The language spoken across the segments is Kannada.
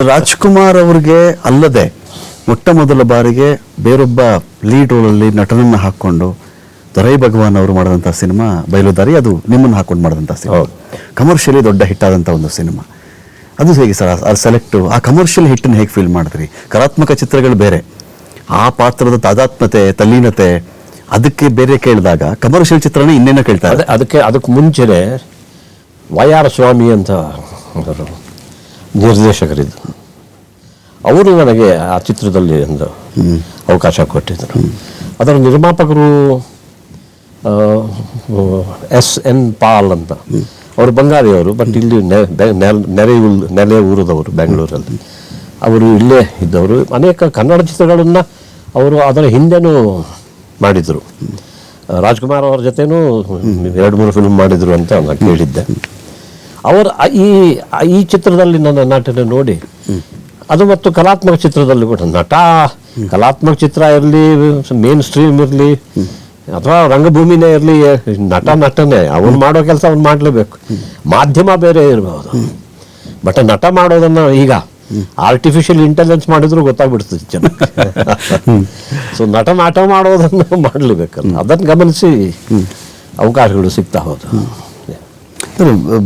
ರಾಜ್ಕುಮಾರ್ ಅವ್ರಿಗೆ ಅಲ್ಲದೆ ಮೊಟ್ಟ ಮೊದಲ ಬಾರಿಗೆ ಬೇರೊಬ್ಬ ಲೀಡ್ ರೋಲಲ್ಲಿ ನಟನನ್ನ ಹಾಕೊಂಡು ದೊರೈ ಭಗವಾನ್ ಅವರು ಮಾಡಿದಂಥ ಸಿನಿಮಾ ಬಯಲುದಾರಿ. ಅದು ನಿಮ್ಮನ್ನು ಹಾಕೊಂಡು ಮಾಡಿದಂಥ ಸಿನಿಮಾ, ಕಮರ್ಷಿಯಲಿ ದೊಡ್ಡ ಹಿಟ್ ಆದಂಥ ಒಂದು ಸಿನಿಮಾ. ಅದು ಹೇಗೆ ಸರ್ ಆ ಸೆಲೆಕ್ಟು, ಆ ಕಮರ್ಷಿಯಲ್ ಹಿಟ್ಟನ್ನು ಹೇಗೆ ಫೀಲ್ ಮಾಡಿದ್ರಿ? ಕಲಾತ್ಮಕ ಚಿತ್ರಗಳು ಬೇರೆ, ಆ ಪಾತ್ರದ ತಾದಾತ್ಮ್ಯತೆ ತಲ್ಲೀನತೆ ಅದಕ್ಕೆ ಬೇರೆ ಕೇಳಿದಾಗ ಕಮರ್ಷಿಯಲ್ ಚಿತ್ರನೇ ಇನ್ನೇನೋ ಕೇಳ್ತಾರೆ. ಅದಕ್ಕೆ ಮುಂಚೆನೆ ವೈ.ಆರ್. ಸ್ವಾಮಿ ಅಂತ ನಿರ್ದೇಶಕರಿದ್ದರು. ಅವರು ನನಗೆ ಆ ಚಿತ್ರದಲ್ಲಿ ಒಂದು ಅವಕಾಶ ಕೊಟ್ಟಿದ್ದರು. ಅದರ ನಿರ್ಮಾಪಕರು S.N. ಪಾಲ್ ಅಂತ, ಅವರು ಬಂಗಾಳಿಯವರು, ಬಟ್ ಇಲ್ಲಿ ನೆಲೆ ಊರದವರು, ಬೆಂಗಳೂರಲ್ಲಿ. ಅವರು ಇಲ್ಲೇ ಇದ್ದವರು. ಅನೇಕ ಕನ್ನಡ ಚಿತ್ರಗಳನ್ನು ಅವರು ಅದರ ಹಿಂದೆನೂ ಮಾಡಿದರು. ರಾಜ್ಕುಮಾರ್ ಅವರ ಜೊತೆನೂ 2-3 ಫಿಲ್ಮ್ ಮಾಡಿದರು ಅಂತ ನಾನು ಕೇಳಿದ್ದೆ. ಅವರು ಈ ಚಿತ್ರದಲ್ಲಿ ನನ್ನ ನಟನೆ ನೋಡಿ, ಅದು ಮತ್ತು ಕಲಾತ್ಮಕ ಚಿತ್ರದಲ್ಲಿ ಕೂಡ ನಟ, ಕಲಾತ್ಮಕ ಚಿತ್ರ ಇರಲಿ, ಮೇನ್ ಸ್ಟ್ರೀಮ್ ಇರಲಿ ಅಥವಾ ರಂಗಭೂಮಿನೇ ಇರಲಿ, ನಟನೆ ಅವನು ಮಾಡೋ ಕೆಲಸ ಅವ್ನು ಮಾಡಲೇಬೇಕು. ಮಾಧ್ಯಮ ಬೇರೆ ಇರಬಹುದು, ಬಟ್ ನಟ ಮಾಡೋದನ್ನು ಈಗ ಆರ್ಟಿಫಿಷಿಯಲ್ ಇಂಟೆಲಿಜೆನ್ಸ್ ಮಾಡಿದ್ರು ಗೊತ್ತಾಗ್ಬಿಡ್ತದೆ ಜನ. ಸೊ ನಟ ಮಾಡೋದನ್ನು ಮಾಡಲೇಬೇಕಲ್ಲ, ಅದನ್ನು ಗಮನಿಸಿ ಅವಕಾಶಗಳು ಸಿಗ್ತಾ ಹೋದು.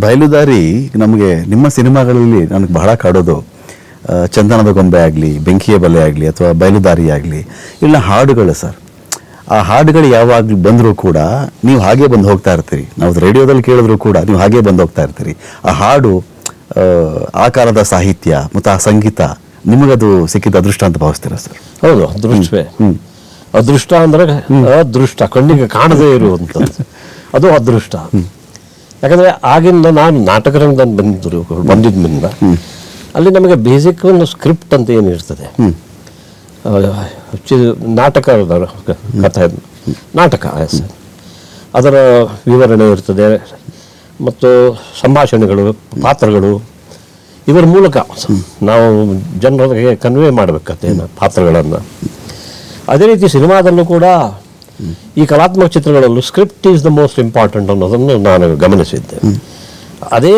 ಬಯಲುದಾರಿ ನಮಗೆ ನಿಮ್ಮ ಸಿನಿಮಾಗಳಲ್ಲಿ ನನಗೆ ಬಹಳ ಕಾಡೋದು ಚಂದನದ ಗೊಂಬೆ ಆಗಲಿ, ಬೆಂಕಿಯ ಬಲೆ ಆಗಲಿ, ಅಥವಾ ಬಯಲುದಾರಿ ಆಗಲಿ, ಇಲ್ಲ ಹಾಡುಗಳು ಸರ್. ಆ ಹಾಡುಗಳು ಯಾವಾಗಲೂ ಬಂದರೂ ಕೂಡ ನೀವು ಹಾಗೆ ಬಂದು ಹೋಗ್ತಾ ಇರ್ತೀರಿ. ನಾವು ರೇಡಿಯೋದಲ್ಲಿ ಕೇಳಿದ್ರು ಕೂಡ ನೀವು ಹಾಗೆ ಬಂದು ಹೋಗ್ತಾ ಇರ್ತೀರಿ. ಆ ಹಾಡು, ಆಕಾರದ ಸಾಹಿತ್ಯ ಮತ್ತು ಆ ಸಂಗೀತ ನಿಮಗದು ಸಿಕ್ಕಿದ ಅದೃಷ್ಟ ಅಂತ ಭಾವಿಸ್ತೀರಾ ಸರ್? ಹೌದು, ಅದೃಷ್ಟವೇ. ಅದೃಷ್ಟ ಅಂದರೆ ಅದೃಷ್ಟ, ಕಣ್ಣಿಗೆ ಕಾಣದೇ ಇರುವಂಥದ್ದು, ಅದು ಅದೃಷ್ಟ. ಯಾಕಂದರೆ ಆಗಿಂದ ನಾನು ನಾಟಕ ರಂಗದಲ್ಲಿ ಬಂದಿದ್ದಿಂದ ಅಲ್ಲಿ ನಮಗೆ ಬೇಸಿಕ್ ಒಂದು ಸ್ಕ್ರಿಪ್ಟ್ ಅಂತ ಏನಿರ್ತದೆ, ನಾಟಕದ ಕಥೆ, ನಾಟಕ ಅದರ ವಿವರಣೆ ಇರ್ತದೆ, ಮತ್ತು ಸಂಭಾಷಣೆಗಳು, ಪಾತ್ರಗಳು, ಇವರ ಮೂಲಕ ನಾವು ಜನರಿಗೆ ಕನ್ವೆ ಮಾಡಬೇಕಂತ ಪಾತ್ರಗಳನ್ನು. ಅದೇ ರೀತಿ ಸಿನಿಮಾದಲ್ಲೂ ಕೂಡ ಈ ಕಲಾತ್ಮಕ ಚಿತ್ರಗಳಲ್ಲೂ script is the most important ಅನ್ನೋದನ್ನು ನಾನು ಗಮನಿಸಿದ್ದೆ. ಅದೇ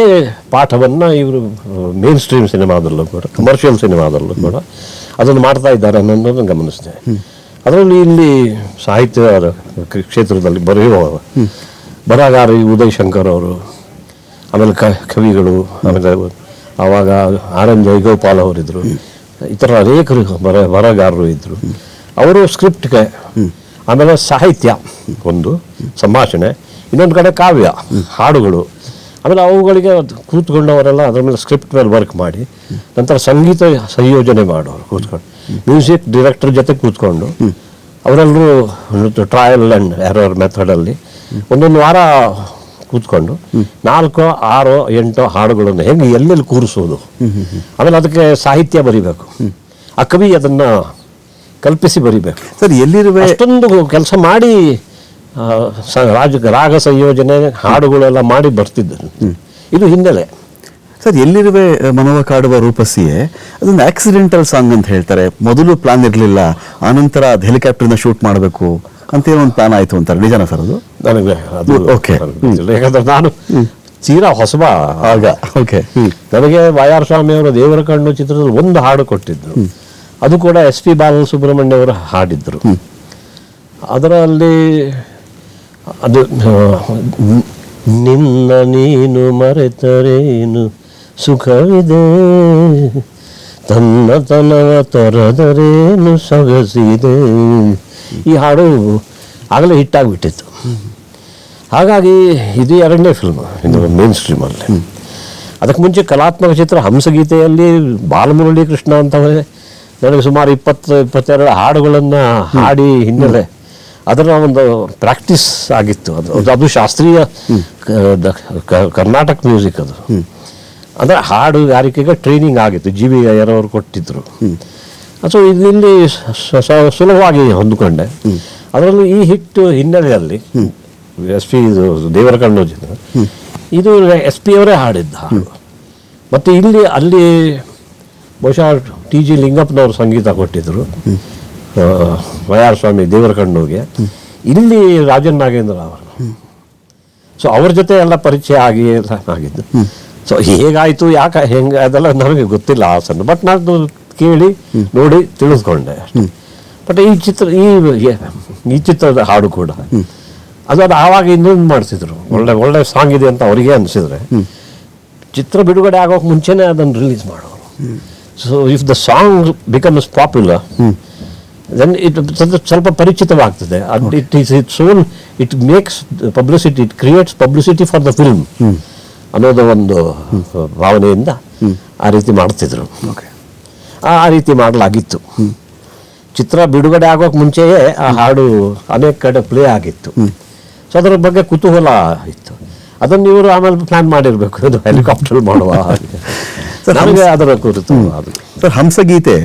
ಪಾಠವನ್ನು ಇವರು ಮೇನ್ ಸ್ಟ್ರೀಮ್ ಸಿನಿಮಾದಲ್ಲೂ ಕೂಡ, ಕಮರ್ಷಿಯಲ್ ಸಿನಿಮಾದಲ್ಲೂ ಕೂಡ ಅದನ್ನು ಮಾಡ್ತಾ ಇದ್ದಾರೆ ಅನ್ನೋದನ್ನು ಗಮನಿಸಿದೆ. ಅದರಲ್ಲಿ ಇಲ್ಲಿ ಸಾಹಿತ್ಯ ಕ್ಷೇತ್ರದಲ್ಲಿ ಬರೆಯುವ ಬರಹಗಾರ ಉದಯ್ ಶಂಕರ್ ಅವರು, ಆಮೇಲೆ ಕವಿಗಳು, ಆಮೇಲೆ ಆವಾಗ R.M. ಜಯಗೋಪಾಲ್ ಅವರಿದ್ದರು, ಇತರ ಅನೇಕರು ಬರಹಗಾರರು ಇದ್ದರು. ಅವರು ಸ್ಕ್ರಿಪ್ಟ್ಗೆ, ಆಮೇಲೆ ಸಾಹಿತ್ಯ ಒಂದು, ಸಂಭಾಷಣೆ, ಇನ್ನೊಂದು ಕಡೆ ಕಾವ್ಯ, ಹಾಡುಗಳು, ಆಮೇಲೆ ಅವುಗಳಿಗೆ ಕೂತ್ಕೊಂಡವರೆಲ್ಲ ಅದರ ಮೇಲೆ ಸ್ಕ್ರಿಪ್ಟ್ ಮೇಲೆ ವರ್ಕ್ ಮಾಡಿ ನಂತರ ಸಂಗೀತ ಸಂಯೋಜನೆ ಮಾಡೋರು ಕೂತ್ಕೊಂಡು, ಮ್ಯೂಸಿಕ್ ಡೈರೆಕ್ಟರ್ ಜೊತೆ ಕೂತ್ಕೊಂಡು ಅವರೆಲ್ಲರೂ ಟ್ರಯಲ್ ಆ್ಯಂಡ್ ಎರರ್ ಮೆಥಡಲ್ಲಿ ಒಂದೊಂದು ವಾರ ಕೂತ್ಕೊಂಡು 4, 6, 8 ಹಾಡುಗಳನ್ನು ಹೆಂಗೆ ಎಲ್ಲೆಲ್ಲಿ ಕೂರಿಸೋದು, ಆಮೇಲೆ ಅದಕ್ಕೆ ಸಾಹಿತ್ಯ ಬರಿಬೇಕು, ಆ ಕವಿ ಅದನ್ನು ಕಲ್ಪಿಸಿ ಬರಿಬೇಕು ಸರ್. ಎಲ್ಲಿರುವೆ ಅಷ್ಟೊಂದು ಕೆಲಸ ಮಾಡಿ ರಾಗ ಸಂಯೋಜನೆ, ಹಾಡುಗಳೆಲ್ಲ ಮಾಡಿ ಬರ್ತಿದ್ದರು. ಇದು ಹಿನ್ನೆಲೆ ಸರ್. ಎಲ್ಲಿರುವೆ ಮನವ ಕಾಡುವ ರೂಪಸಿಯೇ ಅದೊಂದು ಆಕ್ಸಿಡೆಂಟಲ್ ಸಾಂಗ್ ಅಂತ ಹೇಳ್ತಾರೆ. ಮೊದಲು ಪ್ಲಾನ್ ಇರಲಿಲ್ಲ, ಆನಂತರ ಅದು ಹೆಲಿಕಾಪ್ಟರ್ನ ಶೂಟ್ ಮಾಡಬೇಕು ಅಂತ ಒಂದು ಪ್ಲಾನ್ ಆಯಿತು ಅಂತಾರೆ. ನಿಜನಾ ಸರ್ ಅದು? ನನಗೆ ಅದು ಓಕೆ, ಯಾಕಂದ್ರೆ ನಾನು ತೀರಾ ಹೊಸಬ ಆಗ. ಓಕೆ, ನನಗೆ ವೈ.ಆರ್. ಸ್ವಾಮಿ ಅವರ ದೇವರ ಕಣ್ಣು ಚಿತ್ರದಲ್ಲಿ ಒಂದು ಹಾಡು ಕೊಟ್ಟಿದ್ದರು. ಅದು ಕೂಡ S.P. ಬಾಲಸುಬ್ರಹ್ಮಣ್ಯ ಅವರು ಹಾಡಿದ್ರು. ಅದರಲ್ಲಿ ಅದು ನಿನ್ನ ನೀನು ಮರೆತರೇನು ಸುಖವಿದೆ, ತನ್ನತನವ ತೊರೆದರೇನು ಸೊಗಸಿದೆ. ಈ ಹಾಡು ಆಗಲೇ ಹಿಟ್ಟಾಗಿಬಿಟ್ಟಿತ್ತು. ಹಾಗಾಗಿ ಇದು 2ನೇ ಫಿಲ್ಮ್ ಇದು ಮೇನ್ ಸ್ಟ್ರೀಮಲ್ಲಿ. ಅದಕ್ಕೆ ಮುಂಚೆ ಕಲಾತ್ಮಕ ಚಿತ್ರ ಹಂಸಗೀತೆಯಲ್ಲಿ ಬಾಲಮುರಳಿ ಕೃಷ್ಣ ಅಂತವೇ ನನಗೆ ಸುಮಾರು 22 ಹಾಡುಗಳನ್ನು ಹಾಡಿ ಹಿನ್ನೆಲೆ ಅದರ ಒಂದು ಪ್ರಾಕ್ಟೀಸ್ ಆಗಿತ್ತು. ಅದು ಶಾಸ್ತ್ರೀಯ ಕರ್ನಾಟಕ ಮ್ಯೂಸಿಕ್. ಅದು ಅಂದರೆ ಹಾಡುಗಾರಿಕೆಗೆ ಟ್ರೈನಿಂಗ್ ಆಗಿತ್ತು, G.V. ಅಯ್ಯರ್ ಅವರು ಕೊಟ್ಟಿದ್ದರು. ಸೊ ಇಲ್ಲಿ ಸುಲಭವಾಗಿ ಹೊಂದಿಕೊಂಡೆ. ಅದರಲ್ಲೂ ಈ ಹಿಟ್ಟು ಹಿನ್ನೆಲೆಯಲ್ಲಿ S.P. ದೇವರ ಕಣ್ಣು ಇದು S.P. ಅವರೇ ಹಾಡಿದ್ದ ಹಾಡು. ಮತ್ತು ಅಲ್ಲಿ ಬಹುಶಃ T.G. ಲಿಂಗಪ್ಪನವರು ಸಂಗೀತ ಕೊಟ್ಟಿದ್ದರು ವೈ.ಆರ್. ಸ್ವಾಮಿ ದೇವರ ಕಣ್ಣುಗೆ. ಇಲ್ಲಿ ರಾಜನ್ ನಾಗೇಂದ್ರ ಅವರು. ಸೊ ಅವ್ರ ಜೊತೆ ಎಲ್ಲ ಪರಿಚಯ ಆಗಿ ಎಲ್ಲ ಆಗಿದ್ದು. ಸೊ ಹೇಗಾಯಿತು ಯಾಕೆ ಹೆಂಗೆ ಅದೆಲ್ಲ ನನಗೆ ಗೊತ್ತಿಲ್ಲ ಆ ಸಣ್ಣ, ಬಟ್ ನಾನು ಕೇಳಿ ನೋಡಿ ತಿಳಿದುಕೊಂಡೆ. ಬಟ್ ಈ ಚಿತ್ರದ ಹಾಡು ಕೂಡ ಅದು ಆವಾಗ ಇನ್ನೊಂದು ಮಾಡಿಸಿದ್ರು, ಒಳ್ಳೆ ಸಾಂಗ್ ಇದೆ ಅಂತ ಅವರಿಗೆ ಅನಿಸಿದ್ರೆ ಚಿತ್ರ ಬಿಡುಗಡೆ ಆಗೋಕೆ ಮುಂಚೆನೇ ಅದನ್ನು ರಿಲೀಸ್ ಮಾಡೋರು. So if the song becomes popular then it ಸ್ವಲ್ಪ ಪರಿಚಿತವಾಗ್ತದೆ. It makes publicity, it creates publicity for the film ಅನ್ನೋದು ಒಂದು ಭಾವನೆಯಿಂದ ಆ ರೀತಿ ಮಾಡ್ತಿದ್ರು. ಆ ರೀತಿ ಮಾಡಲಾಗಿತ್ತು. ಚಿತ್ರ ಬಿಡುಗಡೆ ಆಗೋಕೆ ಮುಂಚೆಯೇ ಆ ಹಾಡು ಅನೇಕ ಕಡೆ ಪ್ಲೇ ಆಗಿತ್ತು. ಸೊ ಅದರ ಬಗ್ಗೆ ಕುತೂಹಲ ಇತ್ತು. ಅದನ್ನು ಇವರು ಆಮೇಲೆ ಪ್ಲಾನ್ ಮಾಡಿರಬೇಕು, ಇದು ಹೆಲಿಕಾಪ್ಟರ್ ಮಾಡುವ ಹಾಗೆ. ನನಗೆ ಅದರ ಕುರಿತು ಸರ್, ಹಂಸಗೀತೆ